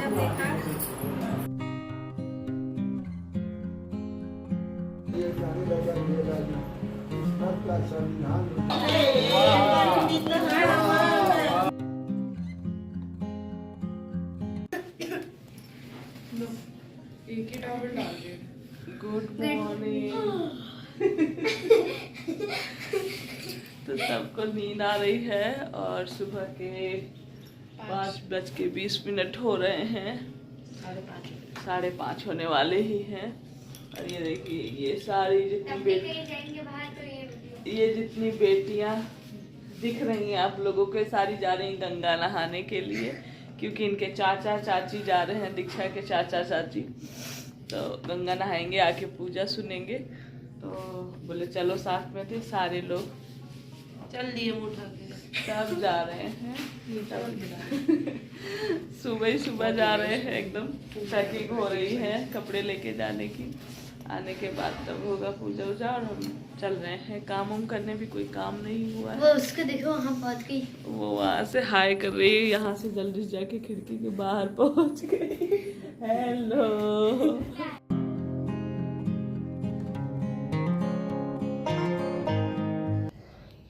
एक ही टॉवल डाल दे। Good morning. तो सबको नींद आ रही है और सुबह के 5:20 हो रहे हैं। 5:30 होने वाले ही हैं। और ये देखिए ये सारी ये जितनी बेटियां दिख रही हैं आप लोगों को, सारी जा रही गंगा नहाने के लिए, क्योंकि इनके चाचा चाची जा रहे हैं, दीक्षा के चाचा चाची। तो गंगा नहाएंगे, आके पूजा सुनेंगे। तो बोले चलो साथ में थे सारे लोग, चल दिए उठा के सब जा रहे हैं। सुबह ही सुबह जा रहे हैं, एकदम पैकिंग हो रही है कपड़े लेके जाने की। आने के बाद तब होगा पूजा वूजा, और हम चल रहे हैं काम उम करने। भी कोई काम नहीं हुआ है। वो उसको देखो वहाँ पहुँच गई, वो वहाँ से हाय कर रही है, यहाँ से जल्दी से जाके खिड़की के बाहर पहुँच गई। हेलो।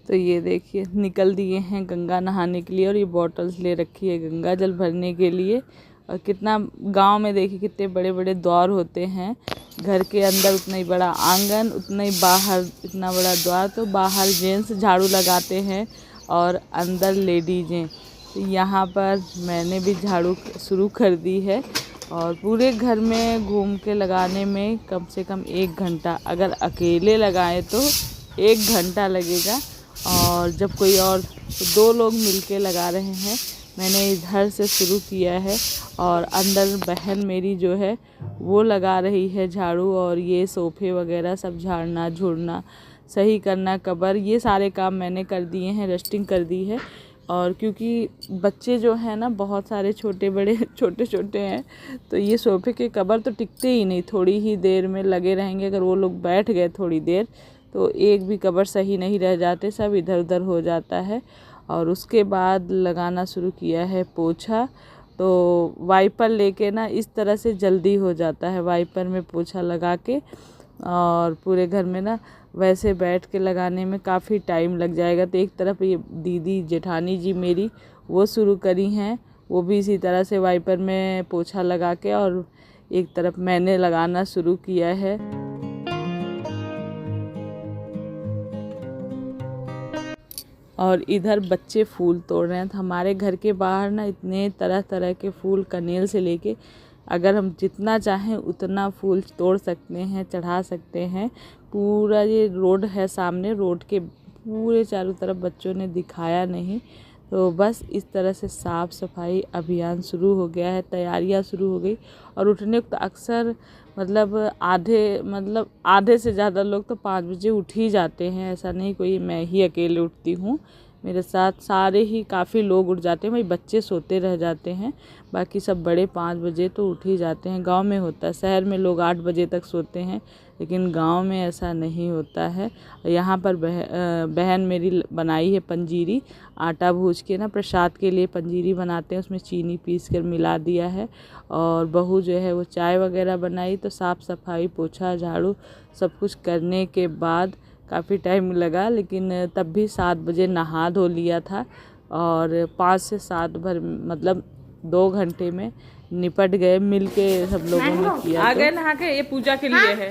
तो ये देखिए निकल दिए हैं गंगा नहाने के लिए, और ये बॉटल्स ले रखी है गंगा जल भरने के लिए। और कितना गांव में देखिए कितने बड़े बड़े द्वार होते हैं, घर के अंदर उतना ही बड़ा आंगन, उतना ही बाहर इतना बड़ा द्वार। तो बाहर जेंट्स झाड़ू लगाते हैं और अंदर लेडीजें। तो यहाँ पर मैंने भी झाड़ू शुरू कर दी है, और पूरे घर में घूम के लगाने में कम से कम 1 घंटा, अगर अकेले लगाएं तो 1 घंटा लगेगा। और जब कोई और 2 लोग मिलके लगा रहे हैं। मैंने इधर से शुरू किया है, और अंदर बहन मेरी जो है वो लगा रही है झाड़ू। और ये सोफ़े वगैरह सब झाड़ना झुड़ना सही करना, कबर, ये सारे काम मैंने कर दिए हैं, डस्टिंग कर दी है। और क्योंकि बच्चे जो हैं ना बहुत सारे छोटे बड़े छोटे छोटे हैं, तो ये सोफ़े के कबर तो टिकते ही नहीं, थोड़ी ही देर में लगे रहेंगे। अगर वो लोग बैठ गए थोड़ी देर तो एक भी कबर सही नहीं रह जाते, सब इधर उधर हो जाता है। और उसके बाद लगाना शुरू किया है पोछा। तो वाइपर लेके ना इस तरह से जल्दी हो जाता है, वाइपर में पोछा लगा के। और पूरे घर में ना वैसे बैठ के लगाने में काफ़ी टाइम लग जाएगा। तो एक तरफ ये दीदी जेठानी जी मेरी वो शुरू करी हैं, वो भी इसी तरह से वाइपर में पोछा लगा के, और एक तरफ मैंने लगाना शुरू किया है। और इधर बच्चे फूल तोड़ रहे हैं। तो हमारे घर के बाहर ना इतने तरह तरह के फूल, कनेल से लेके, अगर हम जितना चाहें उतना फूल तोड़ सकते हैं, चढ़ा सकते हैं। पूरा ये रोड है सामने, रोड के पूरे चारों तरफ बच्चों ने दिखाया नहीं। तो बस इस तरह से साफ़ सफाई अभियान शुरू हो गया है, तैयारियां शुरू हो गई। और उठने को तो अक्सर मतलब आधे से ज़्यादा लोग तो 5 बजे उठ ही जाते हैं। ऐसा नहीं कोई मैं ही अकेले उठती हूँ, मेरे साथ सारे ही काफ़ी लोग उठ जाते हैं। भाई बच्चे सोते रह जाते हैं, बाकी सब बड़े 5 बजे तो उठ ही जाते हैं। गांव में होता है, शहर में लोग 8 बजे तक सोते हैं, लेकिन गांव में ऐसा नहीं होता है। यहाँ पर बहन मेरी बनाई है पंजीरी, आटा भूज के ना प्रसाद के लिए पंजीरी बनाते हैं, उसमें चीनी पीस कर मिला दिया है। और बहू जो है वो चाय वगैरह बनाई। तो साफ़ सफाई पोछा झाड़ू सब कुछ करने के बाद काफ़ी टाइम लगा, लेकिन तब भी 7 बजे नहा धो लिया था। और 5 से 7 भर मतलब 2 घंटे में निपट गए, मिलके सब लोगों ने किया। आ गए नहा के, ये पूजा के लिए है।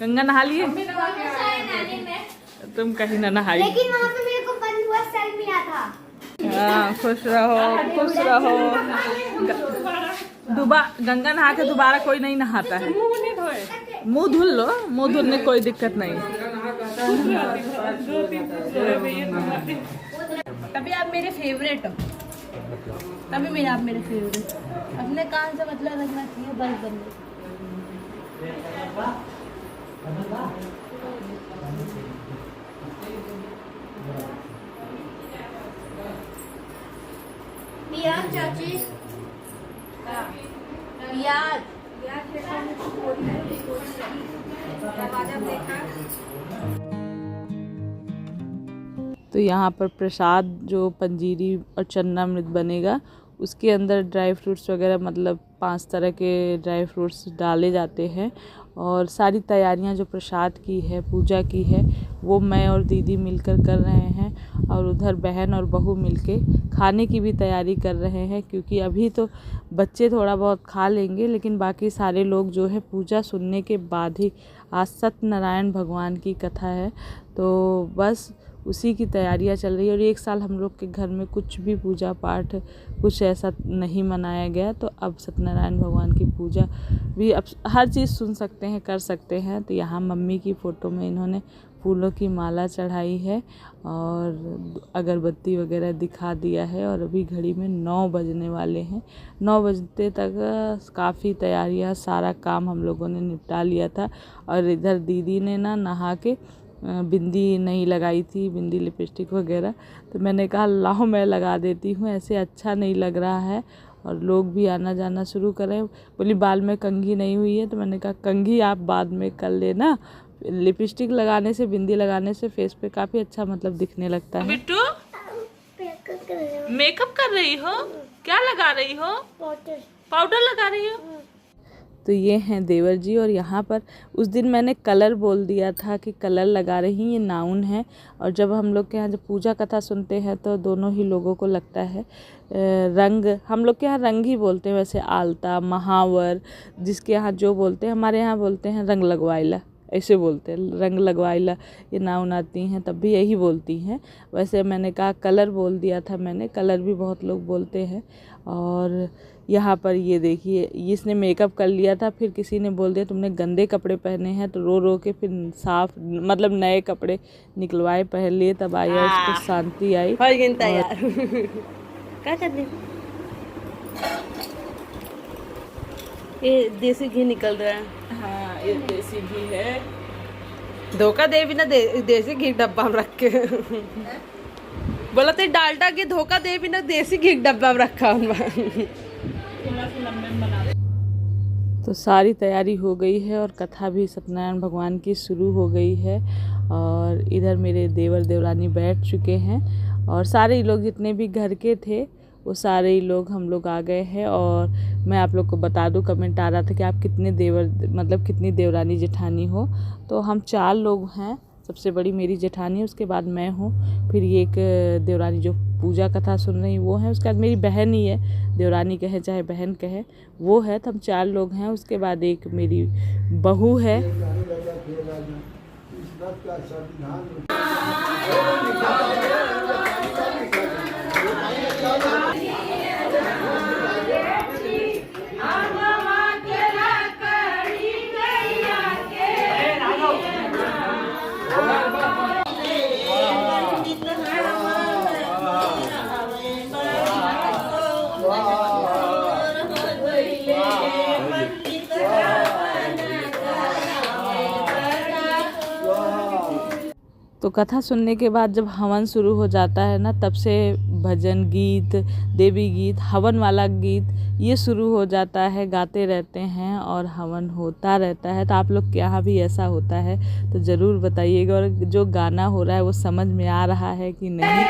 गंगा नहा लिए, तुम कहीं ना नहाई। लेकिन वहाँ पे मेरे को बंद हुआ सेल मिला था। हाँ खुश रहो खुश रहो। गंगा नहा के दोबारा कोई नहीं नहाता है। मुंह धुल लो, मुंह धुलने कोई दिक्कत नहीं। तभी आप मेरे फेवरेट हो, तभी मेरा आप मेरे फेवरेट। अपने कान से मतलब रखना चाहिए, बस बंद। प्याज चाची, प्याज तो यहाँ पर प्रसाद जो पंजीरी और चन्नामृत बनेगा उसके अंदर ड्राई फ्रूट्स वगैरह मतलब 5 तरह के ड्राई फ्रूट्स डाले जाते हैं। और सारी तैयारियां जो प्रसाद की है, पूजा की है, वो मैं और दीदी मिलकर कर रहे हैं। और उधर बहन और बहू मिलके खाने की भी तैयारी कर रहे हैं, क्योंकि अभी तो बच्चे थोड़ा बहुत खा लेंगे, लेकिन बाकी सारे लोग जो है पूजा सुनने के बाद ही, आज सत्यनारायण भगवान की कथा है, तो बस उसी की तैयारियां चल रही है। और एक साल हम लोग के घर में कुछ भी पूजा पाठ कुछ ऐसा नहीं मनाया गया, तो अब सत्यनारायण भगवान की पूजा भी अब हर चीज़ सुन सकते हैं, कर सकते हैं। तो यहाँ मम्मी की फ़ोटो में इन्होंने फूलों की माला चढ़ाई है और अगरबत्ती वगैरह दिखा दिया है। और अभी घड़ी में 9 बजने वाले हैं। 9 बजते तक काफ़ी तैयारियां, सारा काम हम लोगों ने निपटा लिया था। और इधर दीदी ने ना नहा के बिंदी नहीं लगाई थी, बिंदी लिपस्टिक वगैरह, तो मैंने कहा लाओ मैं लगा देती हूँ, ऐसे अच्छा नहीं लग रहा है। और लोग भी आना जाना शुरू करें। बोली बाल में कंघी नहीं हुई है, तो मैंने कहा कंघी आप बाद में कर लेना, लिपस्टिक लगाने से, बिंदी लगाने से फेस पे काफ़ी अच्छा मतलब दिखने लगता है। बिट्टू मेकअप कर रही हो? क्या लगा रही हो? पाउडर लगा रही हो? तो ये हैं देवर जी। और यहाँ पर उस दिन मैंने कलर बोल दिया था कि कलर लगा रही, ये नाउन है। और जब हम लोग के यहाँ जब पूजा कथा सुनते हैं तो दोनों ही लोगों को लगता है रंग, हम लोग के यहाँ रंग ही बोलते हैं, वैसे आलता, महावर, जिसके यहाँ जो बोलते हैं, हमारे यहाँ बोलते हैं रंग लगवाइला, ऐसे बोलते हैं रंग लगवाइला। ये नाउन आती हैं तब भी यही बोलती हैं। वैसे मैंने कहा कलर बोल दिया था मैंने, कलर भी बहुत लोग बोलते हैं। और यहाँ पर ये देखिए, इसने मेकअप कर लिया था, फिर किसी ने बोल दिया तुमने गंदे कपड़े पहने हैं, तो रो रो के फिर साफ मतलब नए कपड़े निकलवाए, पहन लिए, तब आया उसको शांति आई। क्या कर रही? ये देसी घी निकल रहा है। हाँ, ये देसी घी है। धोखा दे बिना देसी घी डब्बा में रख के बोला तो डालडा के धोखा दे बिना देसी घी डब्बा में रखा। तो सारी तैयारी हो गई है और कथा भी सत्यनारायण भगवान की शुरू हो गई है। और इधर मेरे देवर देवरानी बैठ चुके हैं और सारे लोग जितने भी घर के थे वो सारे ही लोग हम लोग आ गए हैं। और मैं आप लोग को बता दूं, कमेंट आ रहा था कि आप कितने देवर मतलब कितनी देवरानी जेठानी हो, तो हम 4 लोग हैं। सबसे बड़ी मेरी जेठानी, उसके बाद मैं हूँ, फिर ये एक देवरानी जो पूजा कथा सुन रही वो है, उसके बाद मेरी बहन ही है, देवरानी कहे चाहे बहन कहे, वो है। तो हम 4 लोग हैं। उसके बाद एक मेरी बहू है। तो कथा सुनने के बाद जब हवन शुरू हो जाता है ना, तब से भजन गीत, देवी गीत, हवन वाला गीत ये शुरू हो जाता है, गाते रहते हैं और हवन होता रहता है। तो आप लोग के यहाँ भी ऐसा होता है तो ज़रूर बताइएगा। और जो गाना हो रहा है वो समझ में आ रहा है कि नहीं।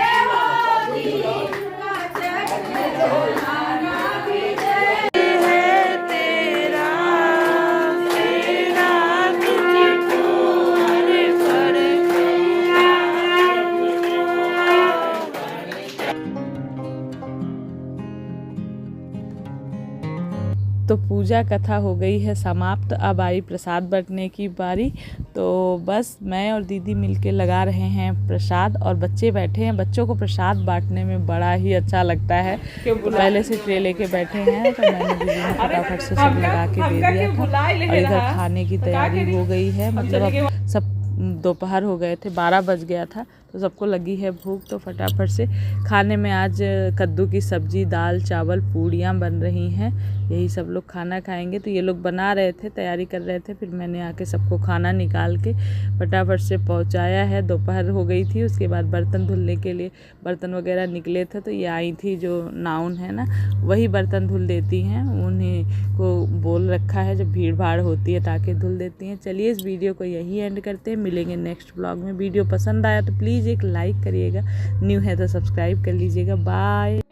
तो पूजा कथा हो गई है समाप्त। अब आई प्रसाद बांटने की बारी। तो बस मैं और दीदी मिलके लगा रहे हैं प्रसाद और बच्चे बैठे हैं। बच्चों को प्रसाद बांटने में बड़ा ही अच्छा लगता है। तो पहले से ट्रे लेके बैठे हैं, तो मैंने दीदी ने फटाफट से सब लगा के दे दिया था। और इधर खाने की तैयारी हो गई है, मतलब अब सब दोपहर हो गए थे, 12 बज गया था, तो सबको लगी है भूख। तो फटाफट से खाने में आज कद्दू की सब्जी, दाल, चावल, पूड़ियाँ बन रही हैं। यही सब लोग खाना खाएंगे। तो ये लोग बना रहे थे, तैयारी कर रहे थे, फिर मैंने आके सबको खाना निकाल के फटाफट से पहुंचाया है। दोपहर हो गई थी। उसके बाद बर्तन धुलने के लिए बर्तन वगैरह निकले थे, तो ये आई थी जो नाउन है ना, वही बर्तन धुल देती हैं। उन्हीं को बोल रखा है जब भीड़ भाड़ होती है ताकि धुल देती हैं। चलिए इस वीडियो को यही एंड करते हैं, मिलेंगे नेक्स्ट ब्लॉग में। वीडियो पसंद आया तो प्लीज़ एक लाइक करिएगा, न्यू है तो सब्सक्राइब कर लीजिएगा। बाय।